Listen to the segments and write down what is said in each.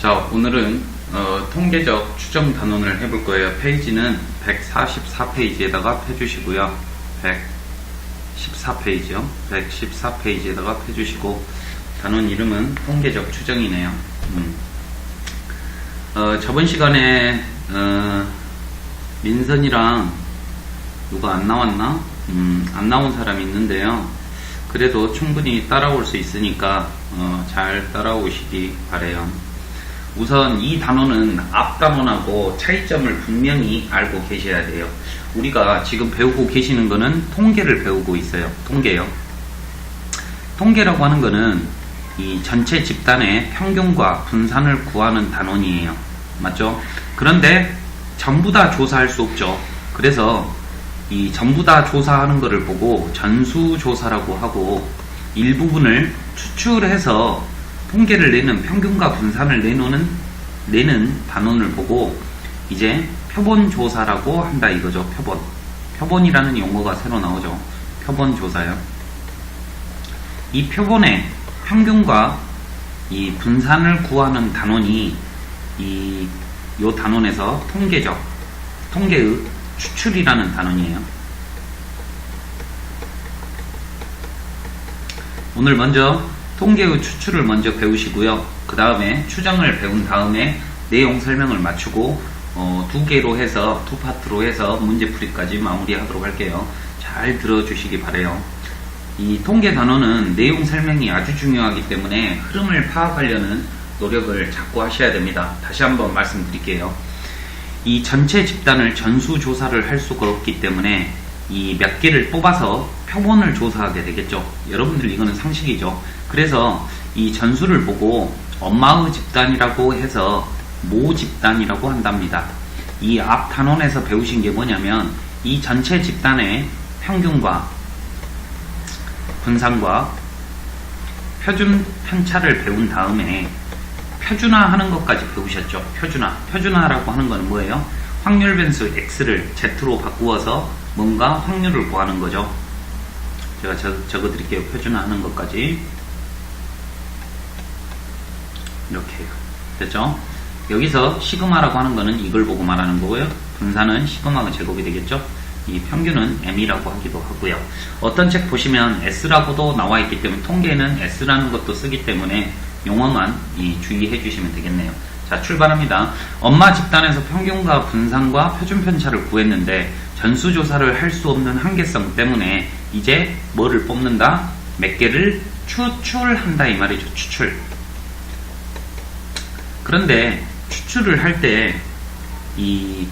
자, 오늘은 통계적 추정 단원을 해볼 거예요. 페이지는 144페이지에다가 펴주시고요. 114페이지요. 114페이지에다가 펴주시고, 단원 이름은 통계적 추정이네요. 저번 시간에 민선이랑 누가 안 나왔나? 안 나온 사람이 있는데요. 그래도 충분히 따라올 수 있으니까 잘 따라오시기 바래요. 우선 이 단원은 앞 단원하고 차이점을 분명히 알고 계셔야 돼요. 우리가 지금 배우고 계시는 거는 통계를 배우고 있어요. 통계요. 통계라고 하는 거는 이 전체 집단의 평균과 분산을 구하는 단원이에요. 맞죠? 그런데 전부 다 조사할 수 없죠. 그래서 이 전부 다 조사하는 거를 보고 전수조사라고 하고, 일부분을 추출해서 통계를 내는, 평균과 분산을 내는 단원을 보고 이제 표본조사라고 한다 이거죠. 표본이라는 용어가 새로 나오죠. 표본조사요. 이 표본의 평균과 이 분산을 구하는 단원이 요 단원에서 통계의 추출이라는 단원이에요. 오늘 먼저 통계의 추출을 먼저 배우시고요. 그 다음에 추정을 배운 다음에 내용 설명을 맞추고 두 개로 해서, 두 파트로 해서 문제풀이까지 마무리하도록 할게요. 잘 들어주시기 바래요. 이 통계 단원은 내용 설명이 아주 중요하기 때문에 흐름을 파악하려는 노력을 자꾸 하셔야 됩니다. 다시 한번 말씀드릴게요. 이 전체 집단을 전수조사를 할 수가 없기 때문에 이 몇 개를 뽑아서 표본을 조사하게 되겠죠. 여러분들 이거는 상식이죠. 그래서 이 전수를 보고 엄마의 집단이라고 해서 모 집단이라고 한답니다. 이 앞 단원에서 배우신 게 뭐냐면 이 전체 집단의 평균과 분산과 표준 편차를 배운 다음에 표준화하는 것까지 배우셨죠. 표준화라고 하는 건 뭐예요? 확률 변수 x를 z로 바꾸어서 뭔가 확률을 구하는 거죠. 제가 적어드릴게요. 표준화하는 것까지 이렇게요. 됐죠? 여기서 시그마라고 하는 거는 이걸 보고 말하는 거고요. 분산은 시그마가 제곱이 되겠죠. 이 평균은 m이라고 하기도 하고요. 어떤 책 보시면 s라고도 나와 있기 때문에, 통계에는 s라는 것도 쓰기 때문에 용어만 주의해 주시면 되겠네요. 자, 출발합니다. 엄마 집단에서 평균과 분산과 표준 편차를 구했는데 전수조사를 할 수 없는 한계성 때문에 이제 뭐를 뽑는다? 몇 개를 추출한다 이 말이죠. 추출. 그런데 추출을 할 때 이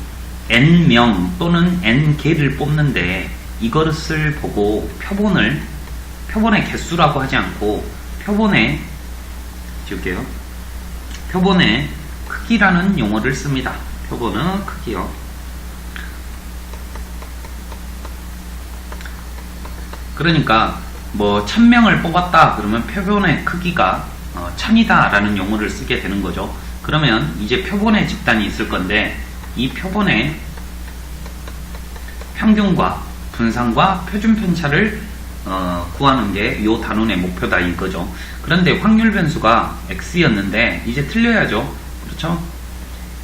n명 또는 n개를 뽑는데 이것을 보고 표본의 개수라고 하지 않고 표본의 크기라는 용어를 씁니다. 표본의 크기요. 그러니까 뭐 1000명을 뽑았다 그러면 표본의 크기가 1000이다 라는 용어를 쓰게 되는 거죠. 그러면 이제 표본의 집단이 있을 건데 이 표본의 평균과 분산과 표준 편차를 구하는 게 이 단원의 목표다 이거죠. 그런데 확률 변수가 x였는데 이제 틀려야죠. 그렇죠?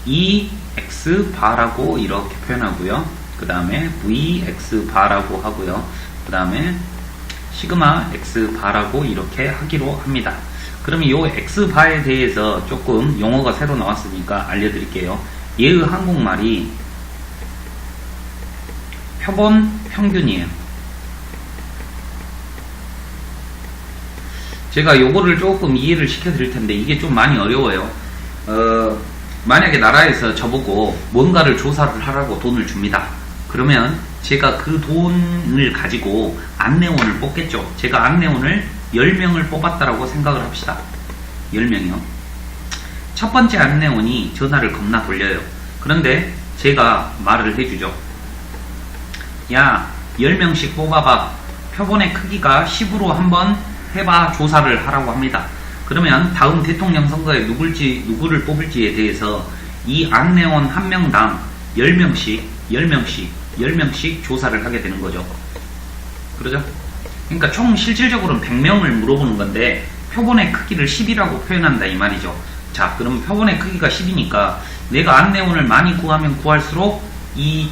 x 바라고 이렇게 표현하고요. 그 다음에 vx 바라고 하고요. 그 다음에 시그마 x 바라고 이렇게 하기로 합니다. 그러면 이 x 바에 대해서 조금 용어가 새로 나왔으니까 알려드릴게요. 얘의 한국말이 표본 평균이에요. 제가 요거를 조금 이해를 시켜드릴 텐데 이게 좀 많이 어려워요. 만약에 나라에서 저보고 뭔가를 조사를 하라고 돈을 줍니다. 그러면 제가 그 돈을 가지고 안내원을 뽑겠죠. 제가 안내원을 10명을 뽑았다라고 생각을 합시다. 10명이요. 첫 번째 안내원이 전화를 겁나 돌려요. 그런데 제가 말을 해주죠. 야, 10명씩 뽑아봐. 표본의 크기가 10으로 한번 해봐. 조사를 하라고 합니다. 그러면 다음 대통령 선거에 누구를 뽑을지에 대해서 이 안내원 한 명당 10명씩 조사를 하게 되는 거죠. 그러죠? 그러니까 총 실질적으로는 100명을 물어보는 건데 표본의 크기를 10이라고 표현한다 이 말이죠. 자, 그럼 표본의 크기가 10이니까 내가 안내원을 많이 구하면 구할수록 이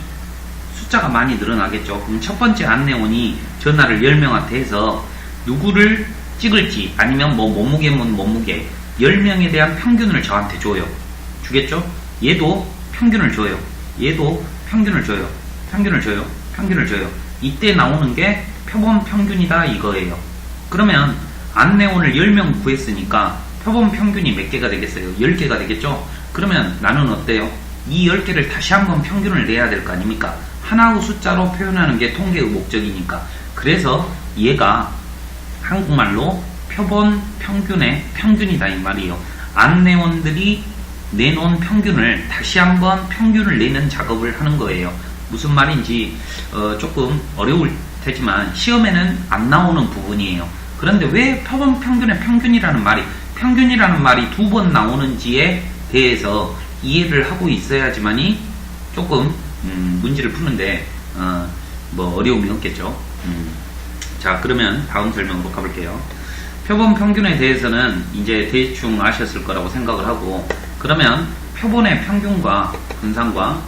숫자가 많이 늘어나겠죠. 그럼 첫 번째 안내원이 전화를 10명한테 해서 누구를 찍을지 아니면 뭐 몸무게면 몸무게 10명에 대한 평균을 저한테 줘요. 주겠죠? 얘도 평균을 줘요. 얘도 평균을 줘요. 평균을 줘요. 평균을 줘요. 이때 나오는 게 표본 평균이다 이거예요. 그러면 안내원을 10명 구했으니까 표본 평균이 몇 개가 되겠어요? 10개가 되겠죠? 그러면 나는 어때요? 이 10개를 다시 한번 평균을 내야 될 거 아닙니까? 하나의 숫자로 표현하는 게 통계의 목적이니까. 그래서 얘가 한국말로 표본 평균의 평균이다 이 말이에요. 안내원들이 내놓은 평균을 다시 한번 평균을 내는 작업을 하는 거예요. 무슨 말인지 조금 어려울 테지만 시험에는 안 나오는 부분이에요. 그런데 왜 표본 평균의 평균이라는 말이 두 번 나오는지에 대해서 이해를 하고 있어야지만이 조금 문제를 푸는데 뭐 어려움이 없겠죠. 자, 그러면 다음 설명으로 가볼게요. 표본 평균에 대해서는 이제 대충 아셨을 거라고 생각을 하고, 그러면 표본의 평균과 분산과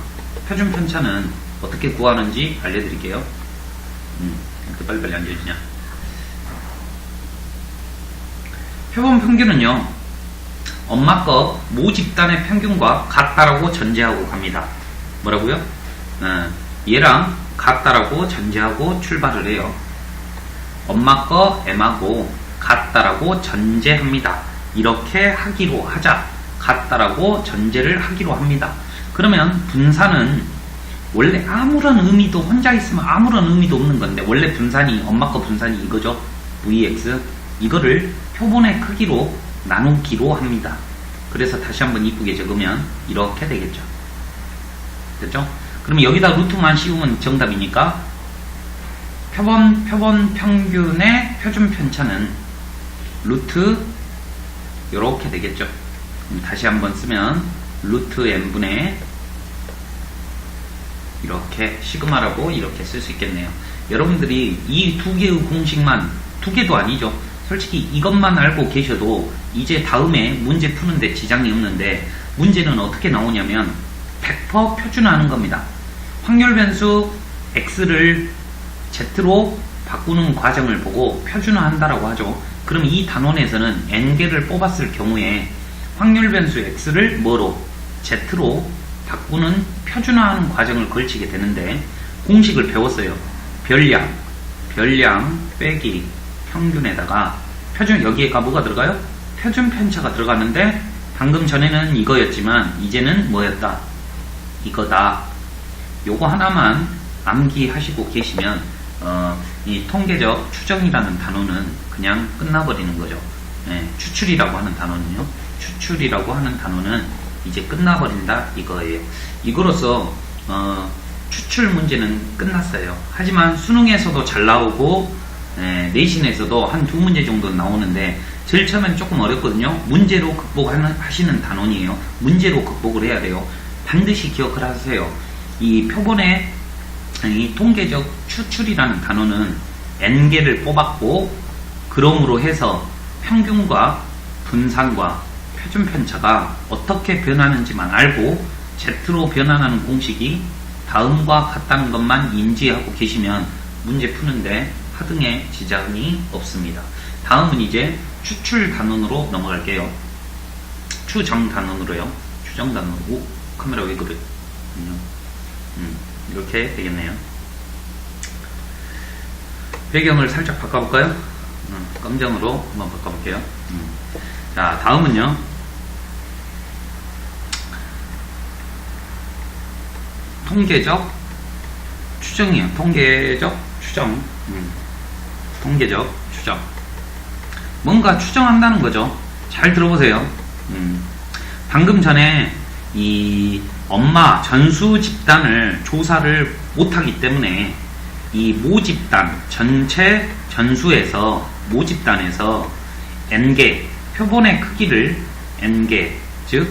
표준 편차는 어떻게 구하는지 알려드릴게요. 이렇게 빨리빨리 앉아주냐. 표본 평균은요, 엄마 거 모집단의 평균과 같다라고 전제하고 갑니다. 뭐라고요? 얘랑 같다라고 전제하고 출발을 해요. 엄마 거 M하고 같다라고 전제합니다. 이렇게 하기로 하자. 같다라고 전제를 하기로 합니다. 그러면 분산은 원래 아무런 의미도, 혼자 있으면 아무런 의미도 없는 건데, 원래 분산이, 엄마 거 분산이 이거죠. VX. 이거를 표본의 크기로 나누기로 합니다. 그래서 다시 한번 이쁘게 적으면 이렇게 되겠죠. 됐죠? 그럼 여기다 루트만 씌우면 정답이니까 표본 평균의 표준 편차는 루트 이렇게 되겠죠. 다시 한번 쓰면 루트 n분의 이렇게 시그마라고 이렇게 쓸 수 있겠네요. 여러분들이 이 두 개의 공식만, 두 개도 아니죠. 솔직히 이것만 알고 계셔도 이제 다음에 문제 푸는데 지장이 없는데, 문제는 어떻게 나오냐면 100% 표준화하는 겁니다. 확률 변수 x를 z로 바꾸는 과정을 보고 표준화한다라고 하죠. 그럼 이 단원에서는 n개를 뽑았을 경우에 확률 변수 x를 뭐로? z로 바꾸는 표준화하는 과정을 걸치게 되는데, 공식을 배웠어요. 별량 빼기 평균에다가 표준, 여기에가 뭐가 들어가요? 표준 편차가 들어가는데, 방금 전에는 이거였지만 이제는 뭐였다? 이거다. 요거 하나만 암기하시고 계시면 이 통계적 추정이라는 단어는 그냥 끝나버리는 거죠. 추출이라고 하는 단어는요. 추출이라고 하는 단어는 이제 끝나버린다 이거예요. 이거로서 추출 문제는 끝났어요. 하지만 수능에서도 잘 나오고 내신에서도 한 두 문제 정도 나오는데, 제일 처음엔 조금 어렵거든요. 문제로 극복하시는 단원이에요. 문제로 극복을 해야 돼요. 반드시 기억을 하세요. 이 표본의 이 통계적 추출이라는 단어는 n개를 뽑았고, 그럼으로 해서 평균과 분산과 표준 편차가 어떻게 변하는지만 알고 Z로 변환하는 공식이 다음과 같다는 것만 인지하고 계시면 문제 푸는데 하등의 지장이 없습니다. 다음은 이제 추출 단원으로 넘어갈게요. 추정 단원으로요. 추정 단원. 오, 카메라 왜 그래? 이렇게 되겠네요. 배경을 살짝 바꿔볼까요? 검정으로 한번 바꿔볼게요. 자, 다음은요. 통계적 추정이에요. 통계적 추정. 통계적 추정. 뭔가 추정한다는 거죠. 잘 들어보세요. 방금 전에 이 엄마 전수 집단을 조사를 못하기 때문에 이 모집단, 전체 전수에서 모집단에서 n개, 표본의 크기를 n개, 즉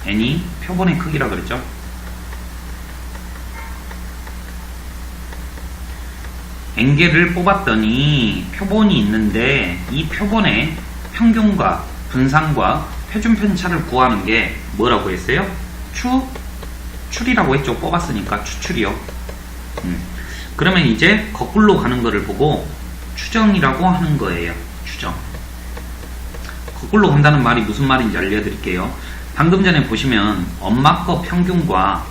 n이 표본의 크기라 그랬죠. n개를 뽑았더니 표본이 있는데, 이 표본의 평균과 분산과 표준 편차를 구하는 게 뭐라고 했어요? 추출이라고 했죠. 뽑았으니까 추출이요. 그러면 이제 거꾸로 가는 거를 보고 추정이라고 하는 거예요. 추정. 거꾸로 간다는 말이 무슨 말인지 알려드릴게요. 방금 전에 보시면 엄마 거 평균과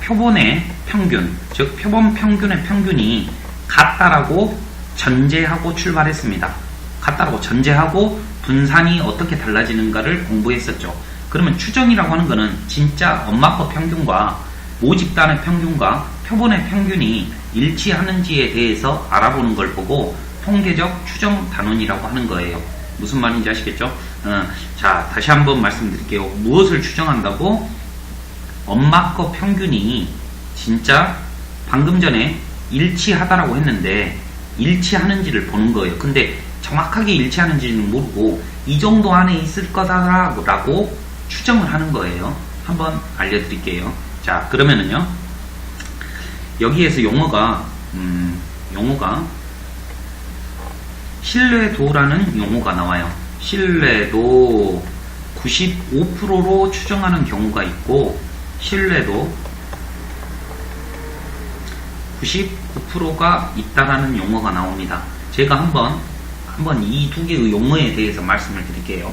표본의 평균, 즉 표본 평균의 평균이 같다라고 전제하고 출발했습니다. 같다라고 전제하고 분산이 어떻게 달라지는가를 공부했었죠. 그러면 추정이라고 하는 거는 진짜 엄마 거 평균과 모집단의 평균과 표본의 평균이 일치하는지에 대해서 알아보는 걸 보고 통계적 추정 단원이라고 하는 거예요. 무슨 말인지 아시겠죠? 자, 다시 한번 말씀드릴게요. 무엇을 추정한다고? 엄마 거 평균이 진짜 방금 전에 일치하다라고 했는데 일치하는지를 보는 거예요. 근데 정확하게 일치하는지는 모르고 이 정도 안에 있을 거다라고 추정을 하는 거예요. 한번 알려드릴게요. 자, 그러면은요. 여기에서 용어가 신뢰도라는 용어가 나와요. 신뢰도 95%로 추정하는 경우가 있고 신뢰도 99%가 있다라는 용어가 나옵니다. 제가 한번 이 두 개의 용어에 대해서 말씀을 드릴게요.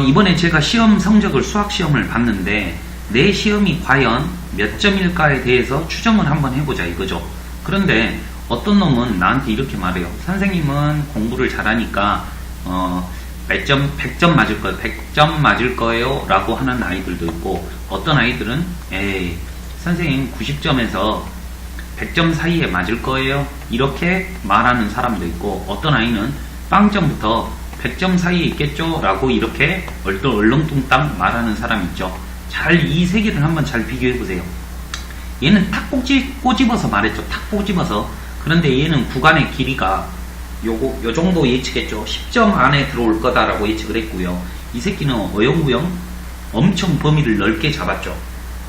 이번에 제가 시험 성적을 수학 시험을 봤는데 내 시험이 과연 몇 점일까에 대해서 추정을 한번 해보자 이거죠. 그런데 어떤 놈은 나한테 이렇게 말해요. 선생님은 공부를 잘하니까 100점 맞을 거예요. 100점 맞을 거예요 라고 하는 아이들도 있고, 어떤 아이들은 에이 선생님 90점에서 100점 사이에 맞을 거예요 이렇게 말하는 사람도 있고, 어떤 아이는 빵점부터 100점 사이에 있겠죠 라고 이렇게 얼렁뚱땅 말하는 사람이 있죠. 이 세 개를 한번 잘 비교해 보세요. 얘는 탁 꼬집어서 말했죠. 탁 꼬집어서. 그런데 얘는 구간의 길이가 요 정도 예측했죠. 10점 안에 들어올 거다라고 예측을 했고요. 이 새끼는 어영부영 엄청 범위를 넓게 잡았죠.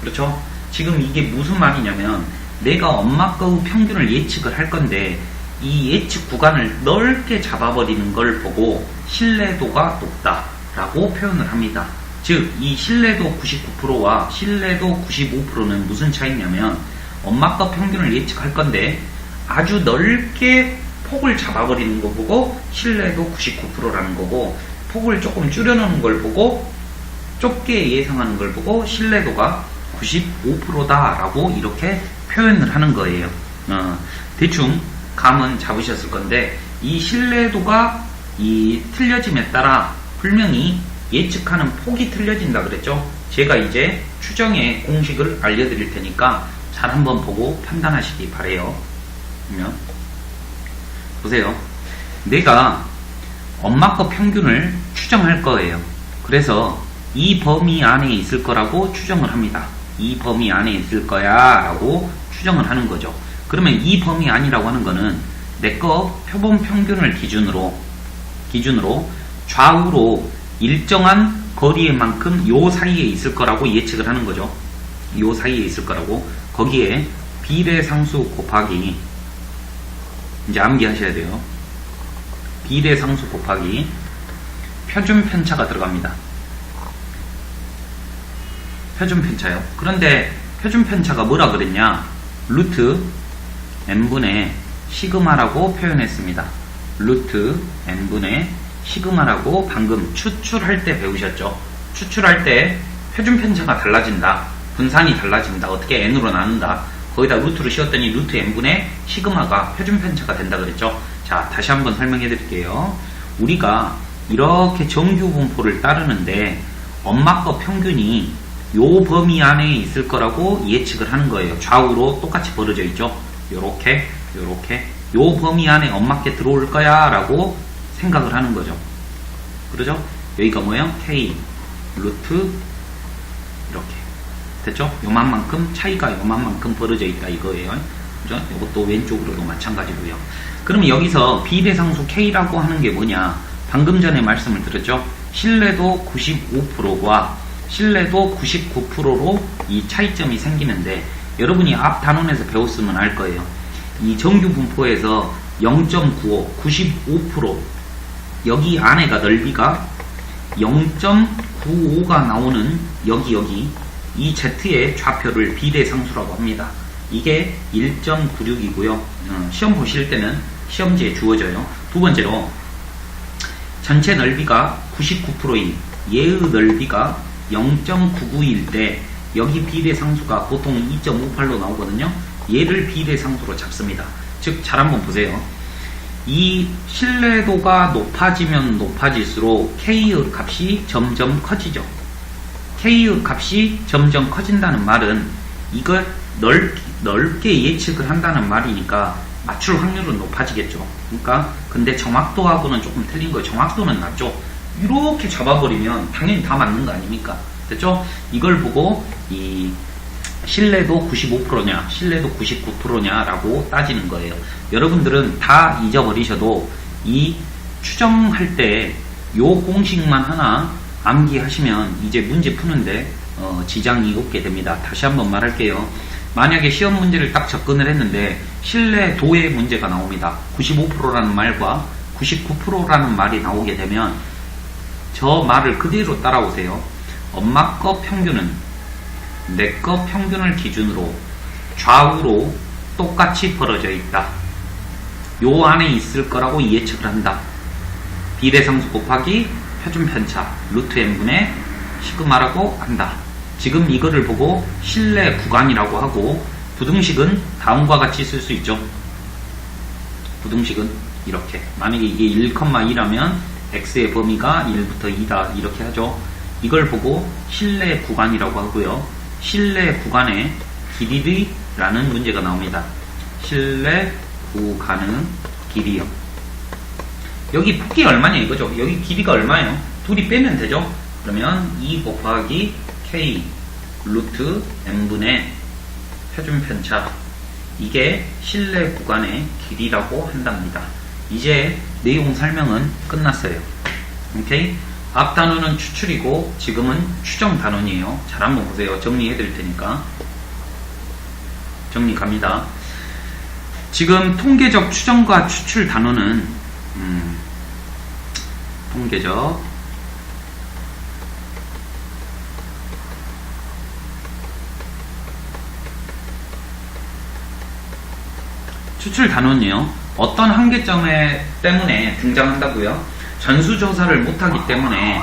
그렇죠? 지금 이게 무슨 말이냐면 내가 엄마 거의 평균을 예측을 할 건데 이 예측 구간을 넓게 잡아버리는 걸 보고 신뢰도가 높다라고 표현을 합니다. 즉, 이 신뢰도 99%와 신뢰도 95%는 무슨 차이냐면 엄마 거 평균을 예측할 건데 아주 넓게 폭을 잡아버리는 거 보고 신뢰도 99%라는 거고, 폭을 조금 줄여놓는 걸 보고 좁게 예상하는 걸 보고 신뢰도가 95%다라고 이렇게 표현을 하는 거예요. 대충 감은 잡으셨을 건데 이 신뢰도가 이 틀려짐에 따라 분명히 예측하는 폭이 틀려진다 그랬죠. 제가 이제 추정의 공식을 알려드릴 테니까 잘 한번 보고 판단하시기 바래요. 그러면 보세요. 내가 엄마 거 평균을 추정할 거예요. 그래서 이 범위 안에 있을 거라고 추정을 합니다. 이 범위 안에 있을 거야 라고 추정을 하는 거죠. 그러면 이 범위 아니라고 하는 거는 내 거 표본 평균을 기준으로 좌우로 일정한 거리에만큼 요 사이에 있을 거라고 예측을 하는 거죠. 요 사이에 있을 거라고. 거기에 비례상수 곱하기, 이제 암기하셔야 돼요. 비례상수 곱하기 표준 편차가 들어갑니다. 표준 편차요. 그런데 표준 편차가 뭐라 그랬냐? 루트 n분의 시그마라고 표현했습니다. 루트 n분의 시그마라고 방금 추출할 때 배우셨죠? 추출할 때 표준 편차가 달라진다. 분산이 달라진다. 어떻게 n으로 나눈다. 거기다 루트를 씌웠더니 루트 n분의 시그마가 표준 편차가 된다 그랬죠? 자, 다시 한번 설명해 드릴게요. 우리가 이렇게 정규 분포를 따르는데 엄마 거 평균이 요 범위 안에 있을 거라고 예측을 하는 거예요. 좌우로 똑같이 벌어져 있죠. 요렇게 요 범위 안에 엄마 게 들어올 거야 라고 생각을 하는 거죠. 그러죠? 여기가 뭐예요? K 루트 이렇게 됐죠? 요만큼 차이가 요만큼 벌어져 있다 이거예요. 그죠? 이것도 왼쪽으로도 마찬가지고요. 그러면 여기서 비례상수 K라고 하는 게 뭐냐? 방금 전에 말씀을 드렸죠? 신뢰도 95%과 신뢰도 99%로 이 차이점이 생기는데, 여러분이 앞 단원에서 배웠으면 알 거예요. 이 정규 분포에서 0.95, 95% 여기 안에가 넓이가 0.95가 나오는 여기 이 Z의 좌표를 비례상수라고 합니다. 이게 1.96이고요. 시험 보실 때는 시험지에 주어져요. 두 번째로 전체 넓이가 99%인 얘의 넓이가 0.99일 때 여기 비례상수가 보통 2.58로 나오거든요. 얘를 비례상수로 잡습니다. 즉 잘 한번 보세요. 이 신뢰도가 높아지면 높아질수록 K의 값이 점점 커지죠. K의 값이 점점 커진다는 말은 이걸 넓게 예측을 한다는 말이니까 맞출 확률은 높아지겠죠. 그러니까 근데 정확도하고는 조금 틀린 거예요. 정확도는 낮죠. 이렇게 잡아버리면 당연히 다 맞는 거 아닙니까? 됐죠? 이걸 보고 이 신뢰도 95%냐 신뢰도 99%냐 라고 따지는 거예요. 여러분들은 다 잊어버리셔도 이 추정할 때 요 공식만 하나 암기하시면 이제 문제 푸는데 지장이 없게 됩니다. 다시 한번 말할게요. 만약에 시험 문제를 딱 접근을 했는데 신뢰도의 문제가 나옵니다. 95%라는 말과 99%라는 말이 나오게 되면 저 말을 그대로 따라오세요. 엄마 거 평균은 내 거 평균을 기준으로 좌우로 똑같이 벌어져 있다. 요 안에 있을 거라고 예측을 한다. 비례상수 곱하기 표준편차 루트 n분의 시그마라고 한다. 지금 이거를 보고 신뢰 구간이라고 하고 부등식은 다음과 같이 쓸 수 있죠. 부등식은 이렇게 만약에 이게 1,2라면 x의 범위가 1부터 2다 이렇게 하죠. 이걸 보고 신뢰 구간이라고 하고요. 신뢰 구간의 길이라는 문제가 나옵니다. 신뢰 구간의 길이요. 여기 폭이 얼마냐 이거죠. 여기 길이가 얼마예요? 둘이 빼면 되죠. 그러면 2 곱하기 k 루트 n분의 표준편차 이게 신뢰 구간의 길이라고 한답니다. 이제 내용 설명은 끝났어요. 오케이? 앞 단원은 추출이고 지금은 추정 단원이에요. 잘 한번 보세요. 정리해 드릴 테니까. 정리 갑니다. 지금 통계적 추정과 추출 단원은 통계적 추출 단원이요. 어떤 한계점 때문에 등장한다고요? 전수조사를 못하기 때문에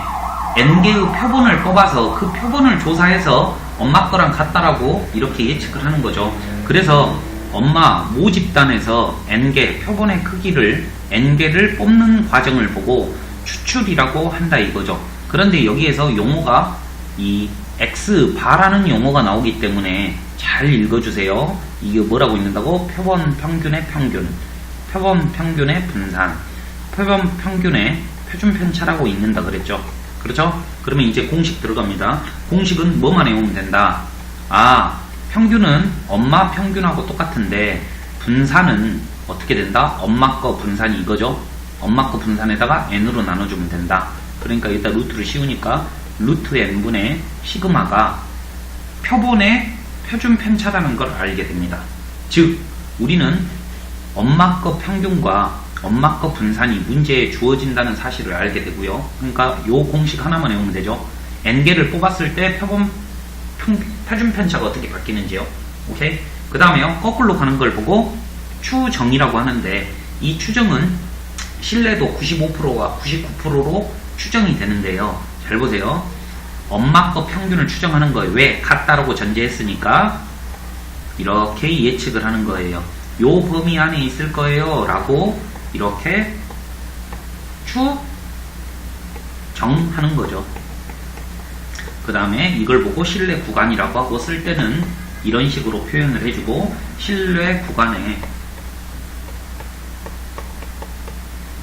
n개의 표본을 뽑아서 그 표본을 조사해서 엄마 거랑 같다라고 이렇게 예측을 하는 거죠. 그래서 엄마 모집단에서 n개 표본의 크기를 n개를 뽑는 과정을 보고 추출이라고 한다 이거죠. 그런데 여기에서 용어가 이 x바라는 용어가 나오기 때문에 잘 읽어주세요. 이게 뭐라고 읽는다고? 표본 평균의 평균, 표본 평균의 분산, 표본 평균의 표준편차라고 읽는다 그랬죠. 그렇죠? 그러면 이제 공식 들어갑니다. 공식은 뭐만 외우면 된다? 아, 평균은 엄마 평균하고 똑같은데 분산은 어떻게 된다? 엄마 거 분산이 이거죠. 엄마 거 분산에다가 n으로 나눠주면 된다. 그러니까 여기다 루트를 씌우니까 루트 n분의 시그마가 표본의 표준편차라는 걸 알게 됩니다. 즉 우리는 엄마 거 평균과 엄마 거 분산이 문제에 주어진다는 사실을 알게 되고요. 그러니까 요 공식 하나만 외우면 되죠. n개를 뽑았을 때 표준편차가 어떻게 바뀌는지요. 오케이? 그 다음에요. 거꾸로 가는 걸 보고 추정이라고 하는데 이 추정은 신뢰도 95%와 99%로 추정이 되는데요. 잘 보세요. 엄마 거 평균을 추정하는 거예요. 왜? 같다라고 전제했으니까 이렇게 예측을 하는 거예요. 요 범위 안에 있을 거예요 라고 이렇게 추정하는 거죠. 그 다음에 이걸 보고 신뢰 구간이라고 하고 쓸 때는 이런 식으로 표현을 해주고 신뢰 구간의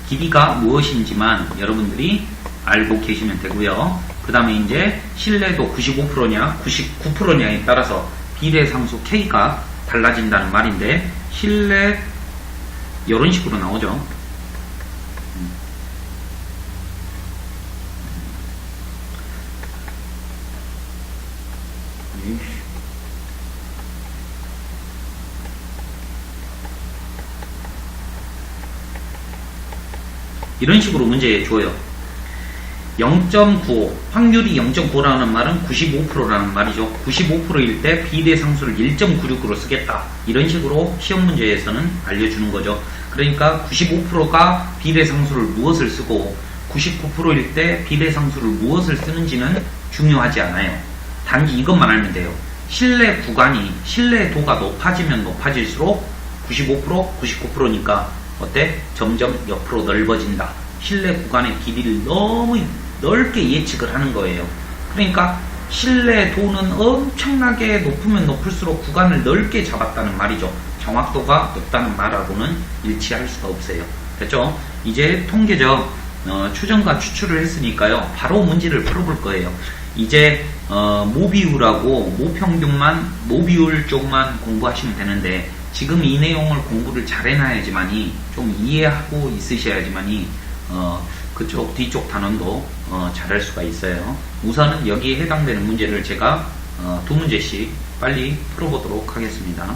길이가 무엇인지만 여러분들이 알고 계시면 되고요. 그 다음에 이제 신뢰도 95%냐 99%냐에 따라서 비례상수 K가 달라진다는 말인데 신뢰 이런 식으로 나오죠. 이런 식으로 문제 줘요. 0.95 확률이 0.9라는 말은 95%라는 말이죠. 95%일 때 비례상수를 1.96으로 쓰겠다. 이런 식으로 시험 문제에서는 알려주는 거죠. 그러니까 95%가 비례상수를 무엇을 쓰고 99%일 때 비례상수를 무엇을 쓰는지는 중요하지 않아요. 단지 이것만 알면 돼요. 신뢰 구간이 신뢰도가 높아지면 높아질수록 95%, 99%니까 어때? 점점 옆으로 넓어진다. 신뢰 구간의 길이를 너무 넓게 예측을 하는 거예요. 그러니까 신뢰도는 엄청나게 높으면 높을수록 구간을 넓게 잡았다는 말이죠. 정확도가 높다는 말하고는 일치할 수가 없어요. 됐죠? 이제 통계적 추정과 추출을 했으니까요. 바로 문제를 풀어볼 거예요. 이제 모비율하고 모평균만 모비율 쪽만 공부하시면 되는데 지금 이 내용을 공부를 잘 해놔야지만이 좀 이해하고 있으셔야지만이 그쪽 뒤쪽 단원도 잘할 수가 있어요. 우선은 여기에 해당되는 문제를 제가 두 문제씩 빨리 풀어보도록 하겠습니다.